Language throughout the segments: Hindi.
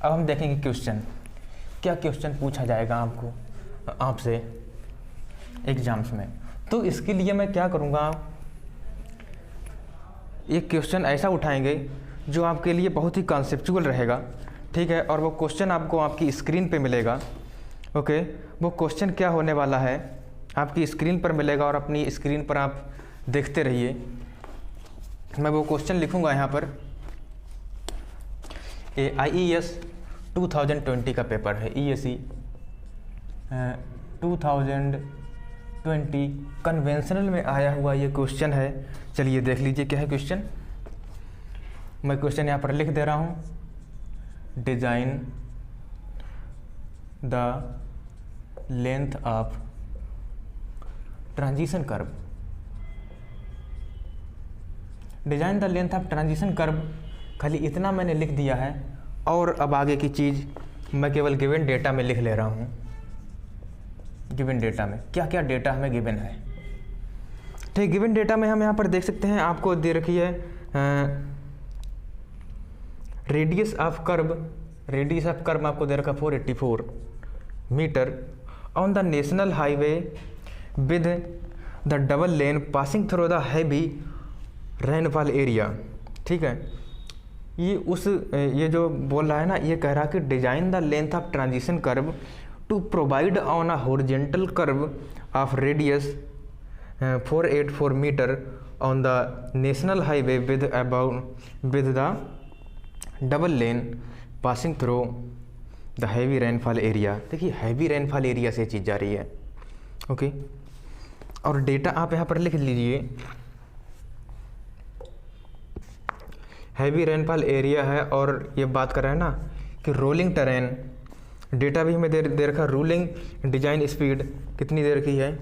अब हम देखेंगे क्वेश्चन, क्या क्वेश्चन पूछा जाएगा आपसे एग्जाम्स में। तो इसके लिए मैं क्या करूँगा, एक क्वेश्चन ऐसा उठाएंगे जो आपके लिए बहुत ही कॉन्सेप्चुअल रहेगा, ठीक है। और वो क्वेश्चन आपको आपकी स्क्रीन पे मिलेगा, ओके। वो क्वेश्चन क्या होने वाला है आपकी स्क्रीन पर मिलेगा और अपनी स्क्रीन पर आप देखते रहिए। मैं वो क्वेश्चन लिखूंगा यहाँ पर। ये IES 2020 का पेपर है, ESE 2020 कन्वेंशनल में आया हुआ ये क्वेश्चन है। चलिए देख लीजिए क्या है क्वेश्चन। मैं क्वेश्चन यहाँ पर लिख दे रहा हूँ। Design the length of transition curve. Design the length of transition curve, खाली इतना मैंने लिख दिया है और अब आगे की चीज़ मैं केवल गिवन डेटा में लिख ले रहा हूँ। गिवन डेटा में क्या क्या डेटा हमें गिवन है, ठीक। गिवन डेटा में हम यहाँ पर देख सकते हैं, आपको दे रखी है radius of curve. Radius of curve आपको दे रखा 484 metre on the national highway with the double lane passing through the heavy rainfall area, ठीक है। ये जो बोल रहा है ना, ये कह रहा है कि design the length of transition curve to provide on a horizontal curve of radius 484 metre on the national highway with the double lane passing through the heavy rainfall area. देखिए हैवी रेनफॉल एरिया से चीज़ जा रही है, ओके। और डेटा आप यहाँ पर लिख लीजिए। हैवी रेनफॉल एरिया है और ये बात कर रहा है ना कि रोलिंग टेरेन। डेटा भी हमें दे रखा। रूलिंग डिजाइन स्पीड कितनी दे रखी है,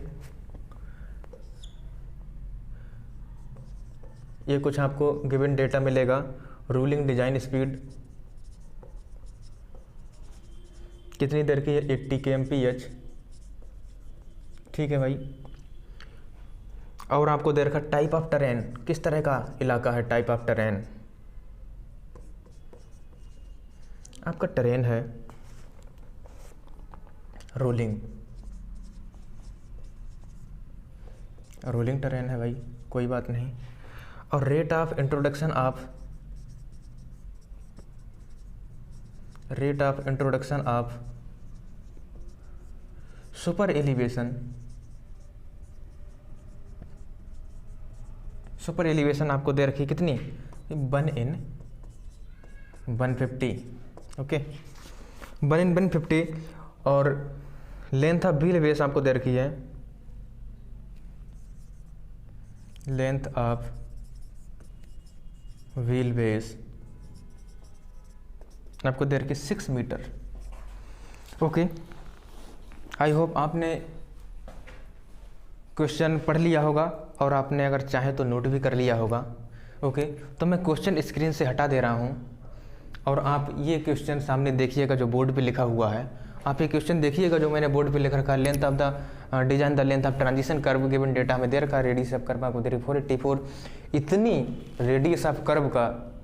ये कुछ आपको गिवन डेटा मिलेगा। रूलिंग डिजाइन स्पीड कितनी देर की है, 80 kmph, ठीक है भाई। और आपको दे रखा टाइप ऑफ टेरेन, किस तरह का इलाका है। टाइप ऑफ टेरेन, आपका टेरेन है रोलिंग टेरेन है भाई, कोई बात नहीं। और rate of introduction of super elevation आपको दे रखी कितनी, 1/150, ओके। 1/150। और लेंथ ऑफ व्हील बेस आपको दे रखी है। लेंथ ऑफ व्हील बेस आपको दे रखी 6 मीटर, ओके। आई होप आपने क्वेश्चन पढ़ लिया होगा और आपने अगर चाहे तो नोट भी कर लिया होगा, ओके। तो मैं क्वेश्चन स्क्रीन से हटा दे रहा हूँ और आप ये क्वेश्चन सामने देखिएगा जो बोर्ड पे लिखा हुआ है। आप ये क्वेश्चन देखिएगा जो मैंने बोर्ड पे लिख रखा है। Length of the design the length of transition curve given data में दे रखा है। रेडियस ऑफ कर्व आपको दे रही 484। इतनी रेडियस ऑफ कर्व का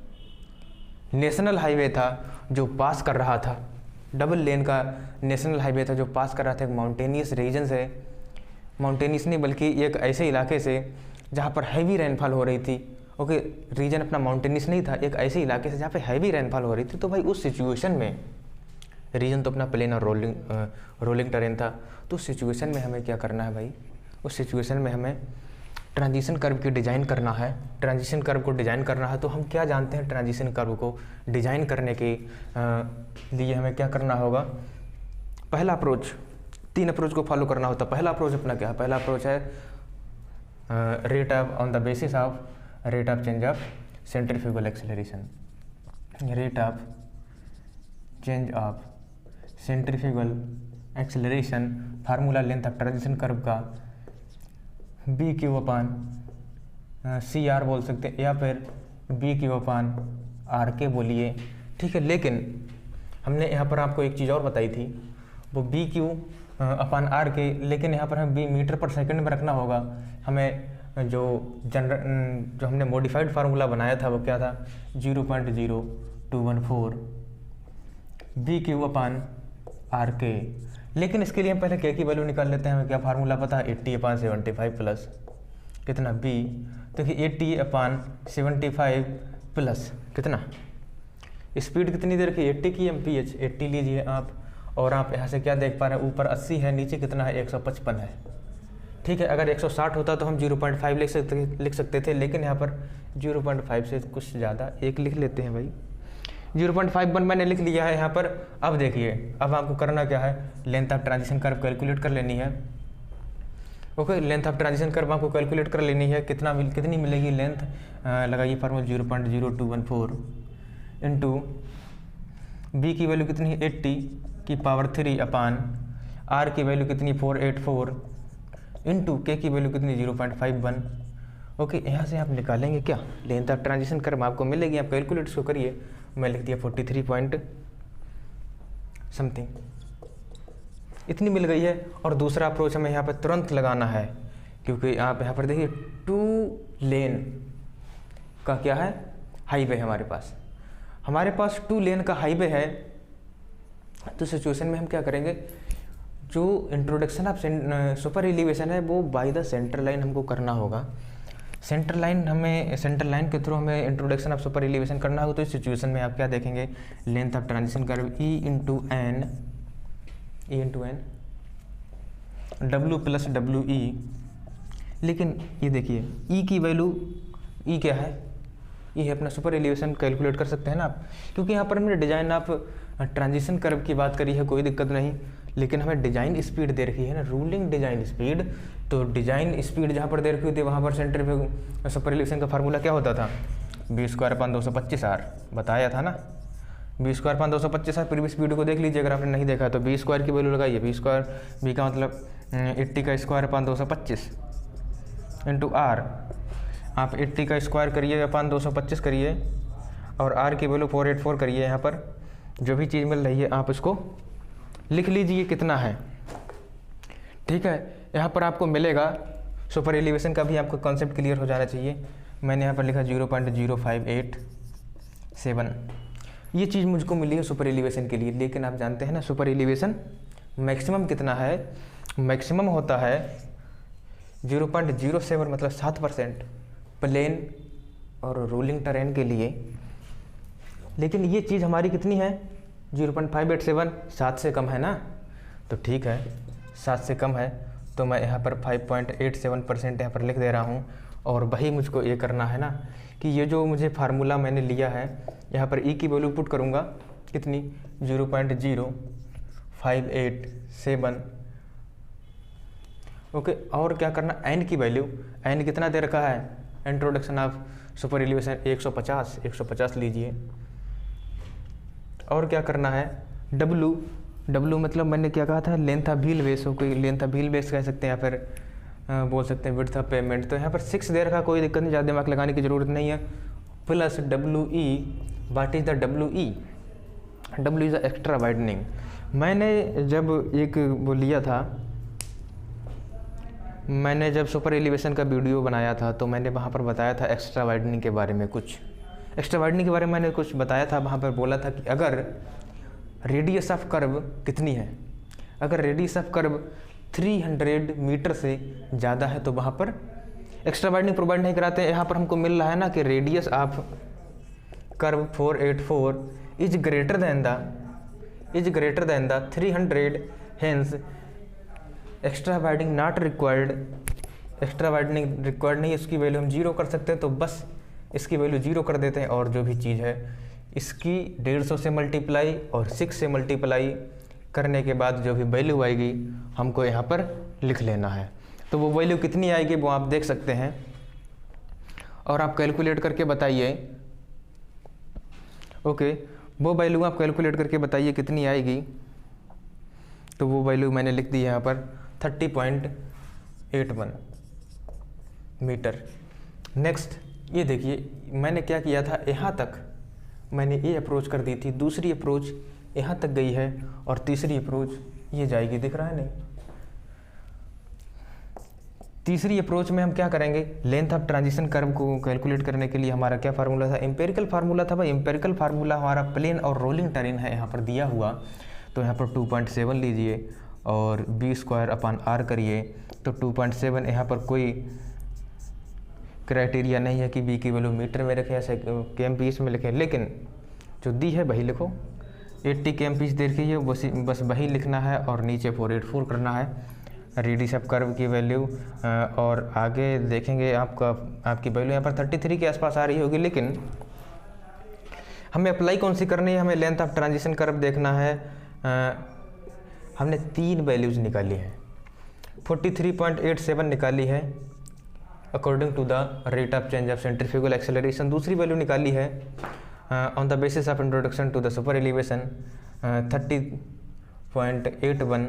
नेशनल हाईवे था जो पास कर रहा था, डबल लेन का नेशनल हाईवे था जो पास कर रहा था एक माउंटेनियस रीजन से। माउंटेनियस नहीं बल्कि एक ऐसे इलाके से जहाँ पर हैवी रेनफॉल हो रही थी, ओके। रीजन अपना माउंटेनियस नहीं था, एक ऐसे इलाके से जहाँ पे हैवी रेनफॉल हो रही थी। तो भाई उस सिचुएशन में रीजन तो अपना प्लेन और रोलिंग टेरेन था। तो उस सिचुएशन में हमें क्या करना है भाई, उस सिचुएशन में हमें ट्रांजिशन कर्व की डिज़ाइन करना है। ट्रांजिशन कर्व को डिज़ाइन करना है तो हम क्या जानते हैं, ट्रांजिशन कर्व को डिज़ाइन करने के लिए हमें क्या करना होगा। पहला अप्रोच, 3 अप्रोच को फॉलो करना होता है। पहला अप्रोच अपना क्या है, पहला अप्रोच है rate of on the basis of rate of change of centrifugal acceleration. Rate of change of centrifugal acceleration formula length of transition curve का BQ/CR बोल सकते हैं या फिर BQ/RK बोलिए, ठीक है। लेकिन हमने यहाँ पर आपको एक चीज़ और बताई थी, वो BQ/RK, लेकिन यहाँ पर हमें B मीटर पर सेकंड में रखना होगा। हमें जो हमने मॉडिफाइड फार्मूला बनाया था वो क्या था, 0.0214 BQ/RK। लेकिन इसके लिए हम पहले K की वैल्यू निकाल लेते हैं। हमें क्या फार्मूला पता है, 80/75 प्लस कितना B, देखिए 80/75 प्लस कितना स्पीड कितनी देर की 80 की MPH, 80 लीजिए आप। और आप यहाँ से क्या देख पा रहे हैं, ऊपर 80 है, नीचे कितना है 155 है। ठीक है, अगर 160 होता तो हम 0.5 लिख सकते थे, लेकिन यहाँ पर 0.5 से कुछ ज़्यादा एक लिख लेते हैं भाई। 0.51 मैंने लिख लिया है यहाँ पर। अब देखिए, अब आपको करना क्या है, length of transition curve calculate कर लेनी है। Okay, length of transition curve आपको कैलकुलेट कर लेनी है। कितनी मिलेगी लेंथ, लगाइए फार्मूला 0.0214 इंटू B की वैल्यू कितनी है 80 की पावर 3 R की वैल्यू कितनी 484 इंटू K की वैल्यू कितनी 0.51। ओके, यहाँ से आप निकालेंगे क्या लेंथ ऑफ ट्रांजिशन कर्व आपको मिलेगी। आप कैलकुलेट इसको करिए। मैं लिख दिया 43 पॉइंट समथिंग, इतनी मिल गई है। और दूसरा अप्रोच हमें यहाँ पर तुरंत लगाना है, क्योंकि आप यहाँ पर देखिए 2 लेन का क्या है, हाईवे है हमारे पास 2 लेन का हाईवे है। तो सिचुएशन में हम क्या करेंगे, जो इंट्रोडक्शन ऑफ सुपर एलिवेशन है वो बाय द सेंटर लाइन हमको करना होगा। सेंटर लाइन के थ्रू हमें इंट्रोडक्शन ऑफ सुपर एलिवेशन करना होगा। तो इस सिचुएशन में आप क्या देखेंगे, length of transition curve E into N W plus WE। लेकिन ये देखिए E की वैल्यू, E क्या है, E है अपना सुपर एलिवेशन, कैलकुलेट कर सकते हैं ना आप। क्योंकि यहाँ पर हमने डिजाइन ऑफ ट्रांजिशन कर्व की बात करी है, कोई दिक्कत नहीं, लेकिन हमें डिजाइन स्पीड दे रखी है ना, रूलिंग डिजाइन स्पीड। तो डिजाइन स्पीड जहाँ पर दे रखी होती है वहाँ पर सेंटर सुपर एलिवेशन का फार्मूला क्या होता था, B²/225R बताया था ना। B²/225R प्रीवियस वीडियो को देख लीजिए अगर आपने नहीं देखा तो। B² की वैल्यू लगाइए, B² B का मतलब 80 का स्क्वायर/225 इंटू R। आप 80 का स्क्वायर करिए अपन 225 करिए और R की वैल्यू 484 करिए। यहाँ पर जो भी चीज़ मिल रही है आप इसको लिख लीजिए कितना है। ठीक है, यहाँ पर आपको मिलेगा, सुपर एलिवेशन का भी आपको कॉन्सेप्ट क्लियर हो जाना चाहिए। मैंने यहाँ पर लिखा 0.0587, ये चीज़ मुझको मिली है सुपर एलिवेशन के लिए। लेकिन आप जानते हैं ना सुपर एलिवेशन मैक्सिमम कितना है, मैक्सिमम होता है 0.07 मतलब 7% प्लेन और रोलिंग टेरेन के लिए। लेकिन ये चीज़ हमारी कितनी है 0.587, 7 से कम है ना। तो ठीक है, 7 से कम है तो मैं यहाँ पर 5.87% यहाँ पर लिख दे रहा हूँ। और वही मुझको ये करना है ना कि ये जो मुझे फार्मूला मैंने लिया है यहाँ पर E की वैल्यू पुट करूँगा कितनी 0.0587। ओके, और क्या करना, N की वैल्यू, N कितना दे रखा है, इंट्रोडक्शन ऑफ सुपर एलिवेशन 150 लीजिए। और क्या करना है W मतलब मैंने क्या कहा था, लेंथ ऑफ व्हील बेस, कोई लेंथ ऑफ व्हील बेस कह सकते हैं या फिर बोल सकते हैं विड्थ ऑफ पेमेंट। तो यहाँ पर 6 दे रखा, कोई दिक्कत नहीं, ज़्यादा दिमाग लगाने की ज़रूरत नहीं है। Plus WE, what is the WE, W is the extra widening. मैंने जब एक वो लिया था, मैंने जब सुपर एलिवेशन का वीडियो बनाया था तो मैंने वहाँ पर बताया था एक्स्ट्रा वाइडनिंग के बारे में, कुछ एक्स्ट्रा वाइडनिंग के बारे में मैंने कुछ बताया था। वहाँ पर बोला था कि अगर रेडियस ऑफ कर्व कितनी है, अगर रेडियस ऑफ कर्व 300 मीटर से ज़्यादा है तो वहाँ पर एक्स्ट्रा वाइडनिंग प्रोवाइड नहीं कराते। यहाँ पर हमको मिल रहा है ना कि radius of curve 484 is greater than the 300, hence extra widening not required, extra widening required नहीं, इसकी वैल्यू हम 0 कर सकते हैं। तो बस इसकी वैल्यू 0 कर देते हैं और जो भी चीज़ है इसकी 150 से मल्टीप्लाई और 6 से मल्टीप्लाई करने के बाद जो भी वैल्यू आएगी हमको यहाँ पर लिख लेना है। तो वो वैल्यू कितनी आएगी वो आप देख सकते हैं और आप कैलकुलेट करके बताइए। ओके, वो वैल्यू आप कैलकुलेट करके बताइए कितनी आएगी। तो वो वैल्यू मैंने लिख दी है यहाँ पर 30.81 मीटर। नेक्स्ट ये देखिए मैंने क्या किया था, यहाँ तक मैंने ये अप्रोच कर दी थी, दूसरी अप्रोच यहाँ तक गई है और तीसरी अप्रोच ये जाएगी, दिख रहा है नहीं, तीसरी अप्रोच में हम क्या करेंगे, लेंथ ऑफ ट्रांजिशन कर्व को कैलकुलेट करने के लिए हमारा क्या फार्मूला था, एम्पेरिकल फार्मूला था भाई। एम्पेरिकल फार्मूला हमारा प्लेन और रोलिंग टेरेन है यहाँ पर दिया हुआ, तो यहाँ पर 2.7 लीजिए और b²/r करिए, तो 2.7 यहाँ पर कोई क्राइटेरिया नहीं है कि b की वैल्यू मीटर में रखें या kmph में लिखें, लेकिन जो दी है वही लिखो। 80 kmph दे रखी है, बस वही लिखना है और नीचे 484 करना है रेडियस ऑफ कर्व की वैल्यू। और आगे देखेंगे आपकी वैल्यू यहाँ पर 33 के आसपास आ रही होगी, लेकिन हमें अप्लाई कौन सी करनी है, हमें लेंथ ऑफ ट्रांजिशन कर्व देखना है। हमने 3 वैल्यूज़ निकाली है, 43.87 निकाली है according to the rate of change of centrifugal acceleration. दूसरी वैल्यू निकाली है on the basis of introduction to the super elevation 30.81,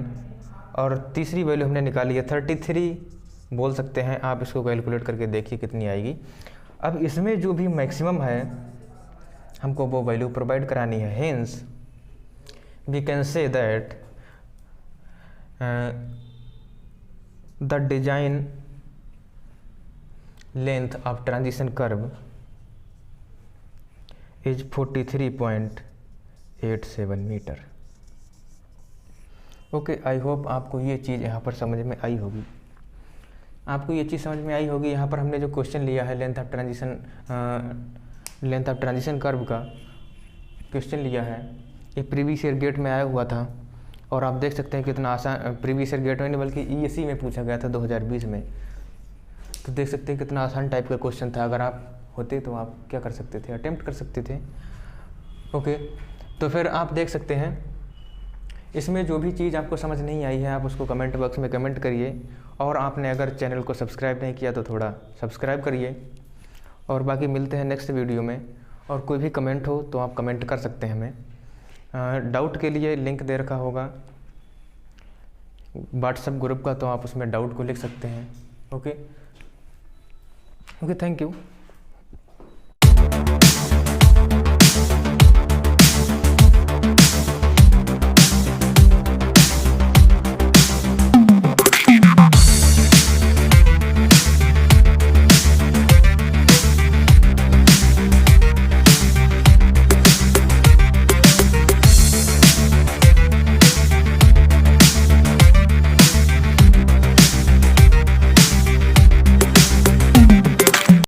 और तीसरी वैल्यू हमने निकाली है 33 बोल सकते हैं आप। इसको कैलकुलेट करके देखिए कितनी आएगी। अब इसमें जो भी मैक्सिमम है हमको वो वैल्यू प्रोवाइड करानी है। Hence we can say that the design length of transition curve is 43.87 metre. Okay, I hope आपको ये चीज़ यहाँ पर समझ में आई होगी। यहाँ पर हमने जो क्वेश्चन लिया है लेंथ ऑफ ट्रांजिशन कर्व का क्वेश्चन लिया है, ये प्रीवियस ईयर गेट में आया हुआ था और आप देख सकते हैं कितना आसान, प्रीवियस ईयर गेट में नहीं बल्कि ईएससी में पूछा गया था 2020 में। तो देख सकते हैं कितना आसान टाइप का क्वेश्चन था। अगर आप होते तो आप क्या कर सकते थे, अटेम्प्ट कर सकते थे। ओके, तो फिर आप देख सकते हैं इसमें जो भी चीज़ आपको समझ नहीं आई है आप उसको कमेंट बॉक्स में कमेंट करिए, और आपने अगर चैनल को सब्सक्राइब नहीं किया तो थोड़ा सब्सक्राइब करिए। और बाकी मिलते हैं नेक्स्ट वीडियो में, और कोई भी कमेंट हो तो आप कमेंट कर सकते हैं हमें। डाउट के लिए लिंक दे रखा होगा व्हाट्सएप ग्रुप का, तो आप उसमें डाउट को लिख सकते हैं। Okay, thank you.